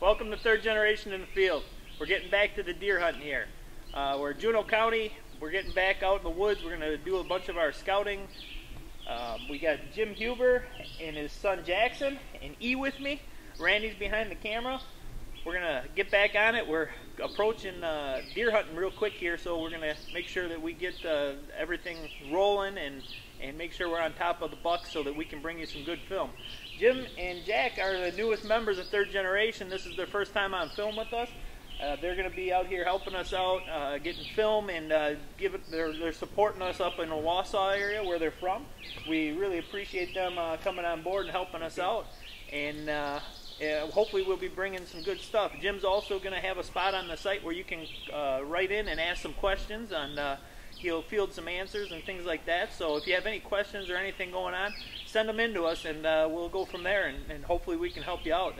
Welcome to Third Generation in the Field. We're getting back to the deer hunting here. We're in Juneau County. We're getting back out in the woods. We're going to do a bunch of our scouting. We got Jim Huber and his son Jackson and E with me. Randy's behind the camera. We're going to get back on it. We're approaching deer hunting real quick here, so we're going to make sure that we get everything rolling and make sure we're on top of the bucks so that we can bring you some good film. Jim and Jack are the newest members of Third Generation. This is their first time on film with us. They're going to be out here helping us out, getting film, and they're supporting us up in the Wausau area where they're from. We really appreciate them coming on board and helping us out. And hopefully we'll be bringing some good stuff. Jim's also going to have a spot on the site where you can write in and ask some questions, and he'll field some answers and things like that. So if you have any questions or anything going on, send them in to us, and we'll go from there, and hopefully we can help you out,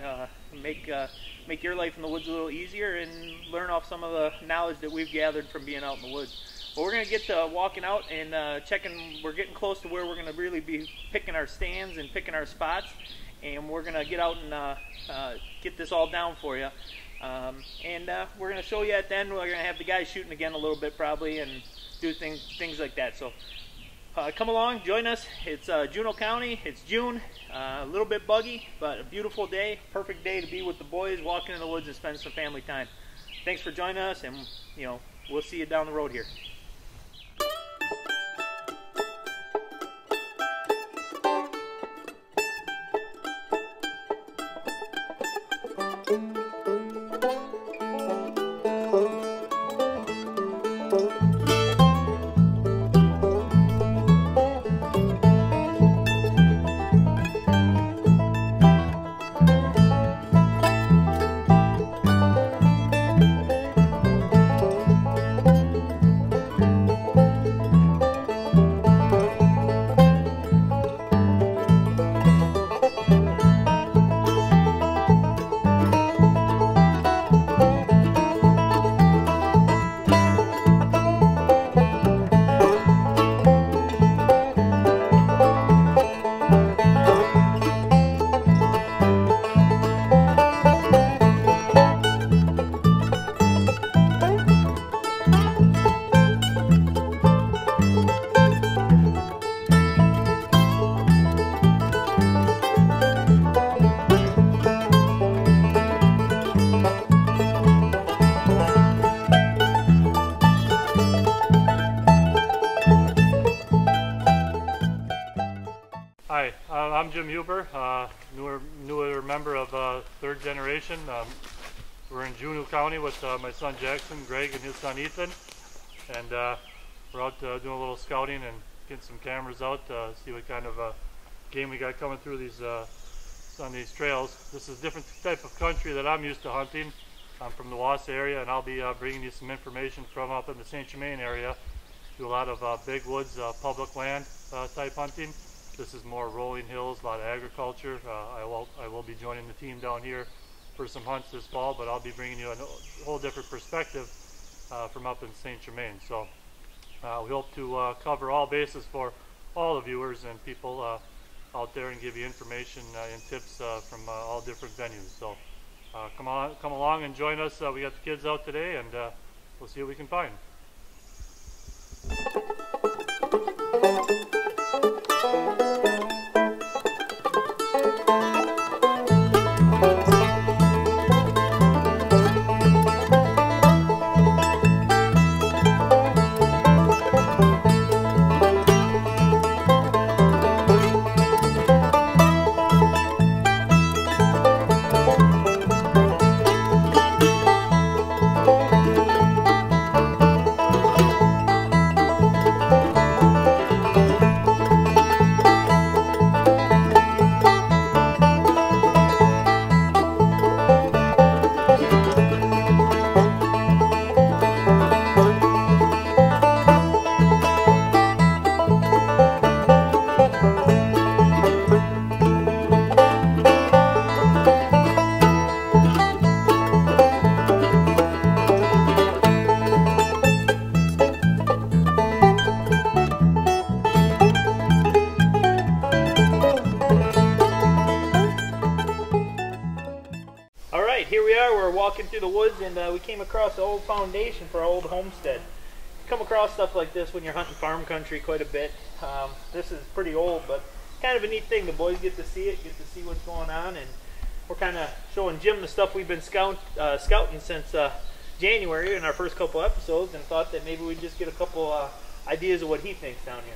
make your life in the woods a little easier and learn off some of the knowledge that we've gathered from being out in the woods. But we're going to get to walking out and checking. We're getting close to where we're going to really be picking our stands and picking our spots, and we're going to get out and get this all down for you. We're going to show you at the end. We're going to have the guys shooting again a little bit probably and do things like that. So come along, join us. It's Juneau County. It's June. A little bit buggy, but a beautiful day. Perfect day to be with the boys, walking in the woods and spend some family time. Thanks for joining us, and we'll see you down the road here. Hi, I'm Jim Huber, newer member of Third Generation. We're in Juneau County with my son Jackson, Greg, and his son Ethan, and we're out doing a little scouting and getting some cameras out to see what kind of game we got coming through these on these trails. This is a different type of country that I'm used to hunting. I'm from the Wausau area, and I'll be bringing you some information from up in the Saint Germain area. Do a lot of big woods, public land type hunting. This is more rolling hills, a lot of agriculture. I will be joining the team down here for some hunts this fall, but I'll be bringing you a whole different perspective from up in Saint Germain. So we hope to cover all bases for all the viewers and people out there and give you information and tips from all different venues. So come along and join us. We got the kids out today, and we'll see what we can find. are. We're walking through the woods, and we came across the old foundation for our old homestead. You come across stuff like this when you're hunting farm country quite a bit. This is pretty old, but kind of a neat thing. The boys get to see it, get to see what's going on, and we're kind of showing Jim the stuff we've been scouting since January in our first couple episodes, and thought that maybe we'd just get a couple ideas of what he thinks down here.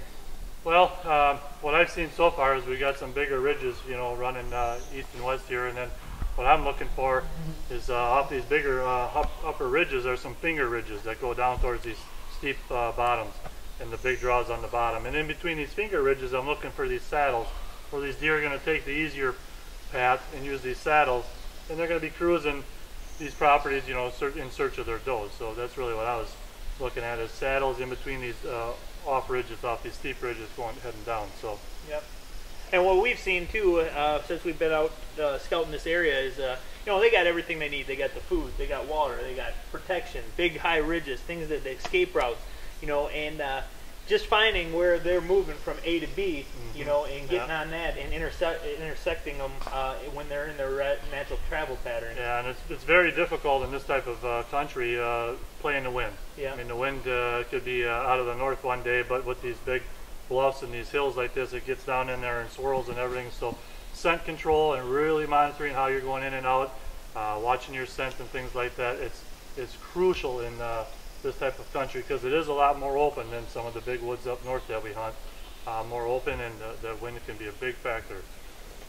Well, what I've seen so far is we got some bigger ridges, you know, running east and west here, and then what I'm looking for is off these bigger upper ridges are some finger ridges that go down towards these steep bottoms and the big draws on the bottom. And in between these finger ridges, I'm looking for these saddles where these deer are going to take the easier path and use these saddles, and they're going to be cruising these properties, you know, in search of their does. So that's really what I was looking at, is saddles in between these off ridges, off these steep ridges heading down. So yep. And what we've seen too, since we've been out scouting this area, is you know, they got everything they need. They got the food, they got water, they got protection, big high ridges, things that they escape routes, you know, and just finding where they're moving from A to B, you know, and getting on that and intersecting them when they're in their natural travel pattern. Yeah, and it's very difficult in this type of country playing the wind. Yeah. I mean, the wind could be out of the north one day, but with these big bluffs and these hills like this, it gets down in there and swirls and everything. So scent control and really monitoring how you're going in and out, watching your scent and things like that, it's crucial in this type of country, because it is a lot more open than some of the big woods up north that we hunt. More open, and the wind can be a big factor.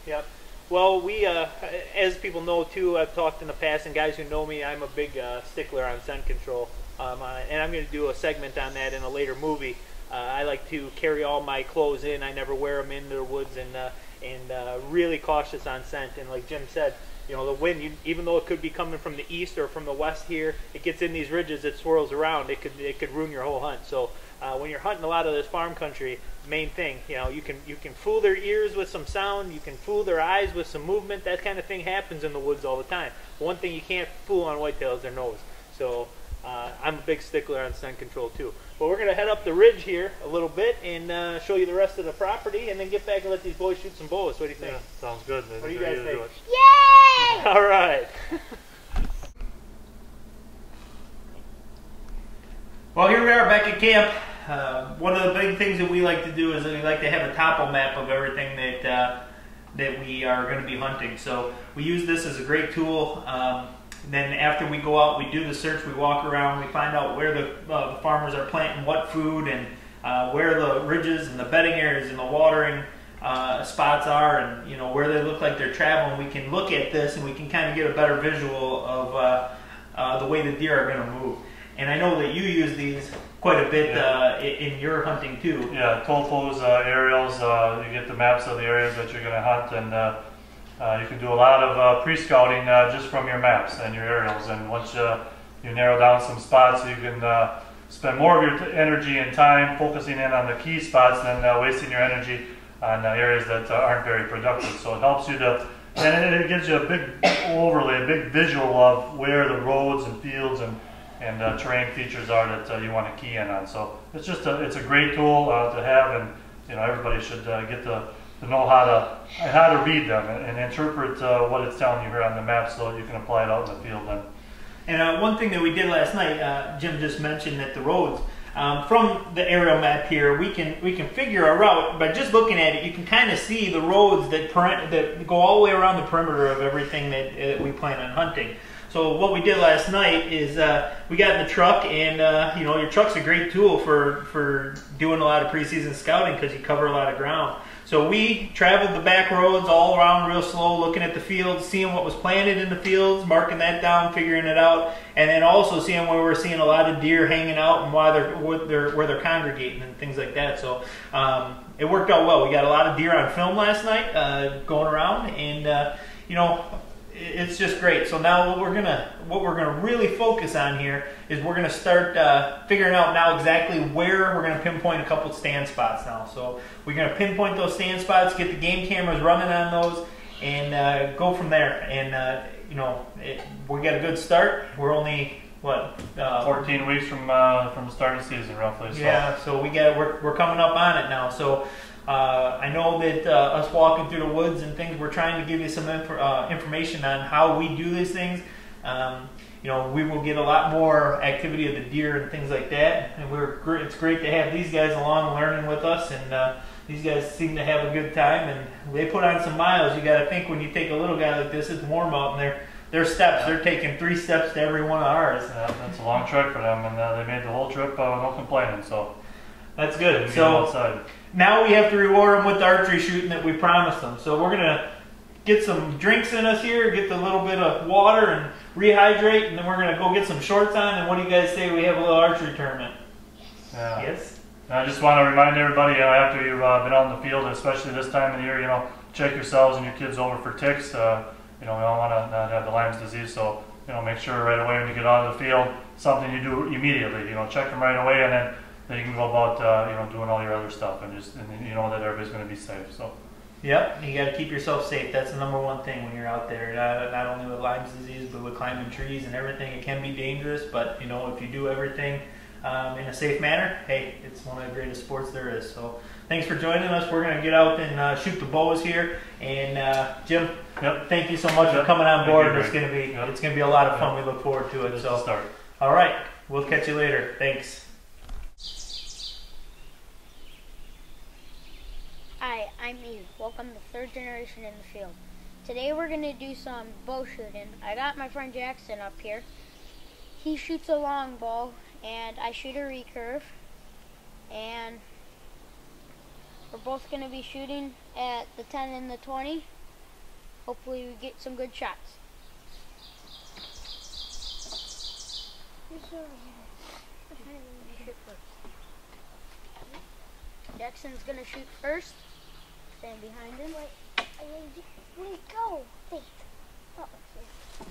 Yep. Well, we, as people know too, I've talked in the past, and guys who know me, I'm a big stickler on scent control, and I'm going to do a segment on that in a later movie. I like to carry all my clothes in. I never wear them in the woods, and really cautious on scent. And like Jim said, you know, the wind, even though it could be coming from the east or from the west here, it gets in these ridges, it swirls around, it could ruin your whole hunt. So when you're hunting a lot of this farm country, main thing, you know, you can fool their ears with some sound, you can fool their eyes with some movement. That kind of thing happens in the woods all the time. One thing you can't fool on whitetail is their nose. So I'm a big stickler on scent control too. But we're going to head up the ridge here a little bit and show you the rest of the property, and then get back and let these boys shoot some bows. What do you think? Yeah, sounds good. What do you guys think? Yay! All right. Well, here we are back at camp. One of the big things that we like to do is that we like to have a topo map of everything that we are going to be hunting. So we use this as a great tool. Then after we go out, we do the search, we walk around, we find out where the farmers are planting what food, and where the ridges and the bedding areas and the watering spots are, and you know, where they look like they're traveling. We can look at this and we can kind of get a better visual of the way the deer are going to move. And I know that you use these quite a bit in your hunting too. Yeah, topos, aerials, you get the maps of the areas that you're going to hunt, and you can do a lot of pre-scouting just from your maps and your aerials. And once you narrow down some spots, you can spend more of your energy and time focusing in on the key spots than wasting your energy on areas that aren't very productive. So it helps you to, and it gives you a big overlay, a big visual of where the roads and fields and terrain features are that you want to key in on. So it's just it's a great tool to have, and you know, everybody should get to know how to read them and interpret what it's telling you here on the map, so you can apply it out in the field then. And one thing that we did last night, Jim just mentioned that the roads, from the aerial map here, we can figure a route by just looking at it. You can kind of see the roads that go all the way around the perimeter of everything that we plan on hunting. So what we did last night is we got in the truck, and you know, your truck's a great tool for doing a lot of preseason scouting because you cover a lot of ground. So we traveled the back roads all around real slow, looking at the fields, seeing what was planted in the fields, marking that down, figuring it out, and then also seeing where we're seeing a lot of deer hanging out and where they're congregating and things like that. So it worked out well. We got a lot of deer on film last night going around, and you know, it's just great. So now what we're gonna really focus on here is we're gonna start figuring out now exactly where we're gonna pinpoint a couple stand spots now. So we're gonna pinpoint those stand spots, get the game cameras running on those, and go from there. And you know, we got a good start. We're only what 14 weeks from the start of the season, roughly. So. Yeah, so we're coming up on it now. So. I know that us walking through the woods and things, we're trying to give you some information on how we do these things. You know, we will get a lot more activity of the deer and things like that. And it's great to have these guys along learning with us, and these guys seem to have a good time, and they put on some miles. You got to think when you take a little guy like this, it's warm out, and their steps, they're taking 3 steps to every one of ours. Yeah, that's a long trek for them, and they made the whole trip no complaining. So that's good. So outside. Now we have to reward them with the archery shooting that we promised them. So we're gonna get some drinks in us here, get a little bit of water and rehydrate, and then we're going to go get some shorts on, and what do you guys say we have a little archery tournament? Yeah. Yes? I just want to remind everybody, after you've been out in the field, especially this time of the year, check yourselves and your kids over for ticks. We don't want to not have the Lyme's disease, so, make sure right away when you get out of the field, something you do immediately, check them right away, and then you can go about, doing all your other stuff, and you know that everybody's going to be safe, so. Yep, you got to keep yourself safe. That's the number one thing when you're out there. Not only with Lyme's disease, but with climbing trees and everything. It can be dangerous, but if you do everything in a safe manner, hey, it's one of the greatest sports there is. So thanks for joining us. We're going to get out and shoot the bows here. And Jim, thank you so much for coming on board. It's going to be a lot of fun. We look forward to it. So start. All right, we'll catch you later. Thanks. Hi, I'm Eve. Welcome to Third Generation in the Field. Today we're going to do some bow shooting. I got my friend Jackson up here. He shoots a long bow, and I shoot a recurve. And we're both going to be shooting at the 10 and the 20. Hopefully we get some good shots. Jackson's going to shoot first. Stand behind him. Wait, go. Wait. Oh, okay.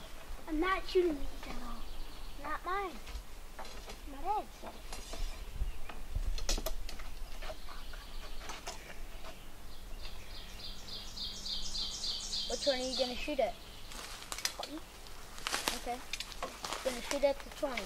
I'm not shooting these at all. Not mine. Not Ed's. Which one are you going to shoot at? 20. Okay. Going to shoot at the 20.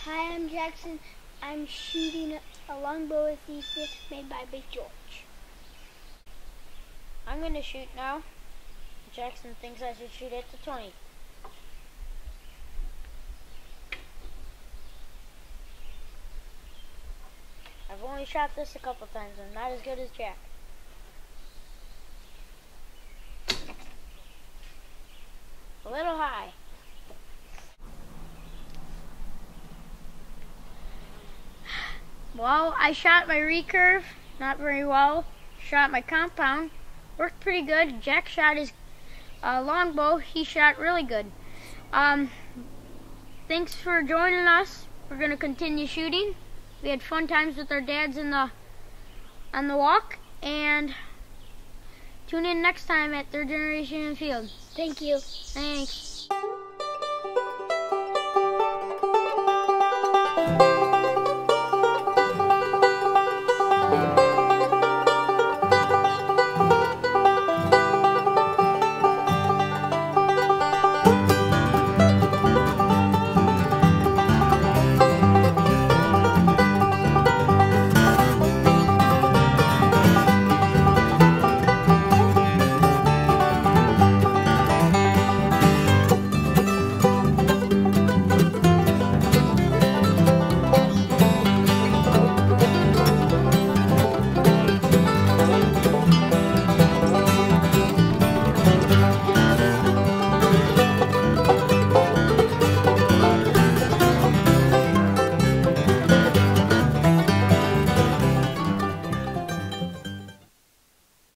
Hi, I'm Jackson. I'm shooting a longbow with Ethan made by Big George. I'm going to shoot now. Jackson thinks I should shoot at the 20. I've only shot this a couple times. I'm not as good as Jack. A little high. Well, I shot my recurve, not very well. Shot my compound, worked pretty good. Jack shot his longbow, he shot really good. Thanks for joining us. We're going to continue shooting. We had fun times with our dads on the walk, and tune in next time at Third Generation in the Field. Thank you. Thanks.